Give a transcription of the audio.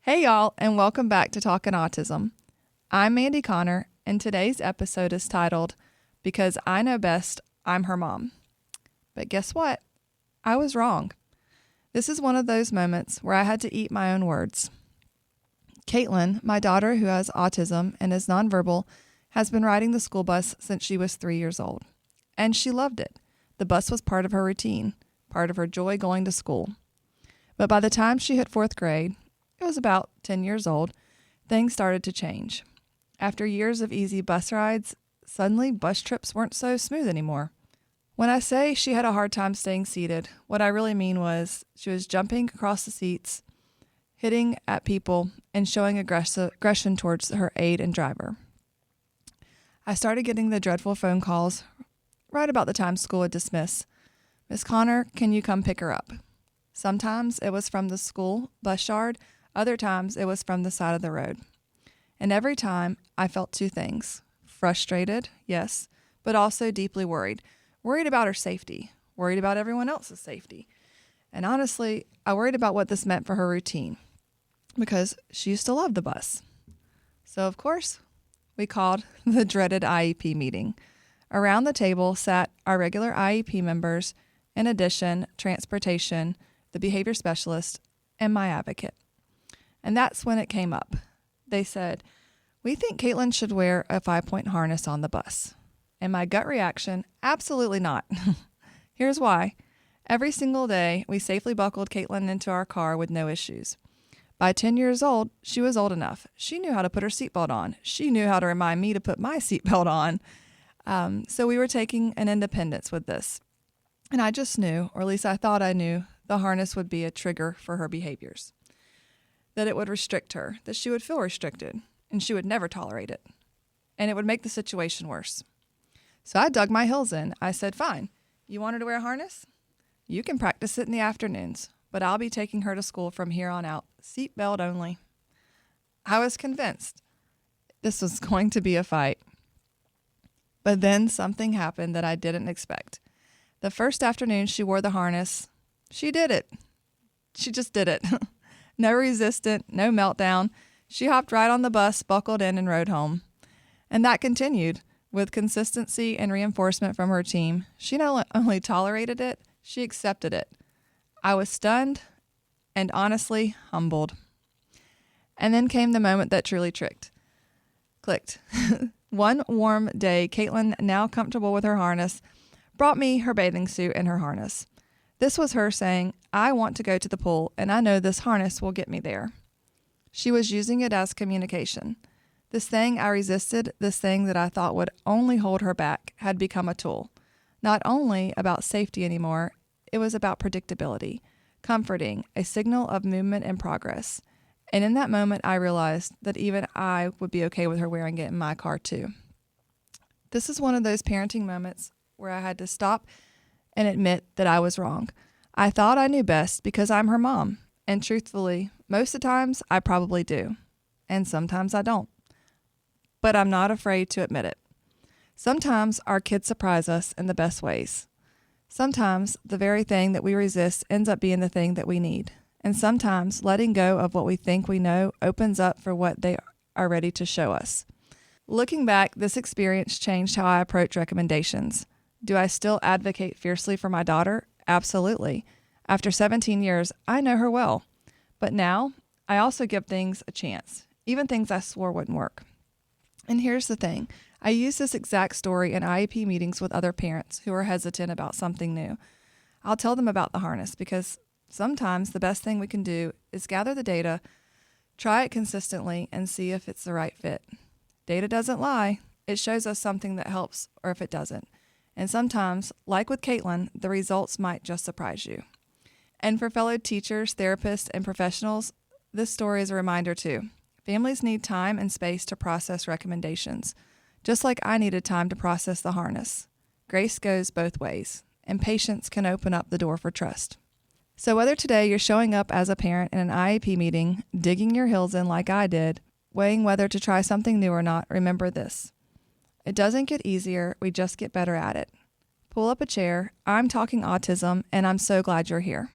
Hey, y'all, and welcome back to Talkin' Autism. I'm Mandy Connor, and today's episode is titled, Because I Know Best, I'm Her Mom. But guess what? I was wrong. This is one of those moments where I had to eat my own words. Caitlin, my daughter who has autism and is nonverbal, has been riding the school bus since she was 3 years old. And she loved it. The bus was part of her routine, part of her joy going to school. But by the time she hit 4th grade, it was about 10 years old, things started to change. After years of easy bus rides, suddenly bus trips weren't so smooth anymore. When I say she had a hard time staying seated, what I really mean was she was jumping across the seats, hitting at people, and showing aggression towards her aide and driver. I started getting the dreadful phone calls right about the time school would dismiss. Miss Connor, can you come pick her up? Sometimes it was from the school bus yard. Other times, it was from the side of the road. And every time, I felt two things. Frustrated, yes, but also deeply worried. Worried about her safety. Worried about everyone else's safety. And honestly, I worried about what this meant for her routine. Because she used to love the bus. So, of course, we called the dreaded IEP meeting. Around the table sat our regular IEP members, in addition, transportation, the behavior specialist, and my advocate. And that's when it came up. They said, we think Caitlin should wear a 5-point harness on the bus. And my gut reaction, absolutely not. Here's why. Every single day, we safely buckled Caitlin into our car with no issues. By 10 years old, she was old enough. She knew how to put her seatbelt on. She knew how to remind me to put my seatbelt on. So we were taking an independence with this. And I just knew, or at least I thought I knew, the harness would be a trigger for her behaviors. That it would restrict her, that she would feel restricted, and she would never tolerate it. And it would make the situation worse. So I dug my heels in. I said, fine, you want her to wear a harness? You can practice it in the afternoons, but I'll be taking her to school from here on out, seatbelt only. I was convinced this was going to be a fight. But then something happened that I didn't expect. The first afternoon she wore the harness, she did it. She just did it. No resistance, no meltdown. She hopped right on the bus, buckled in, and rode home. And that continued. With consistency and reinforcement from her team, she not only tolerated it, she accepted it. I was stunned and honestly humbled. And then came the moment that truly clicked. One warm day, Caitlin, now comfortable with her harness, brought me her bathing suit and her harness. This was her saying, I want to go to the pool, and I know this harness will get me there. She was using it as communication. This thing I resisted, this thing that I thought would only hold her back, had become a tool. Not only about safety anymore, it was about predictability, comforting, a signal of movement and progress. And in that moment, I realized that even I would be okay with her wearing it in my car too. This is one of those parenting moments where I had to stop and admit that I was wrong. I thought I knew best because I'm her mom. And truthfully, most of the times I probably do. And sometimes I don't. But I'm not afraid to admit it. Sometimes our kids surprise us in the best ways. Sometimes the very thing that we resist ends up being the thing that we need. And sometimes letting go of what we think we know opens up for what they are ready to show us. Looking back, this experience changed how I approach recommendations. Do I still advocate fiercely for my daughter? Absolutely. After 17 years, I know her well. But now, I also give things a chance, even things I swore wouldn't work. And here's the thing. I use this exact story in IEP meetings with other parents who are hesitant about something new. I'll tell them about the harness because sometimes the best thing we can do is gather the data, try it consistently, and see if it's the right fit. Data doesn't lie. It shows us something that helps or if it doesn't. And sometimes, like with Caitlin, the results might just surprise you. And for fellow teachers, therapists, and professionals, this story is a reminder too. Families need time and space to process recommendations, just like I needed time to process the harness. Grace goes both ways, and patience can open up the door for trust. So whether today you're showing up as a parent in an IEP meeting, digging your heels in like I did, weighing whether to try something new or not, remember this. It doesn't get easier, we just get better at it. Pull up a chair. I'm talking autism, and I'm so glad you're here.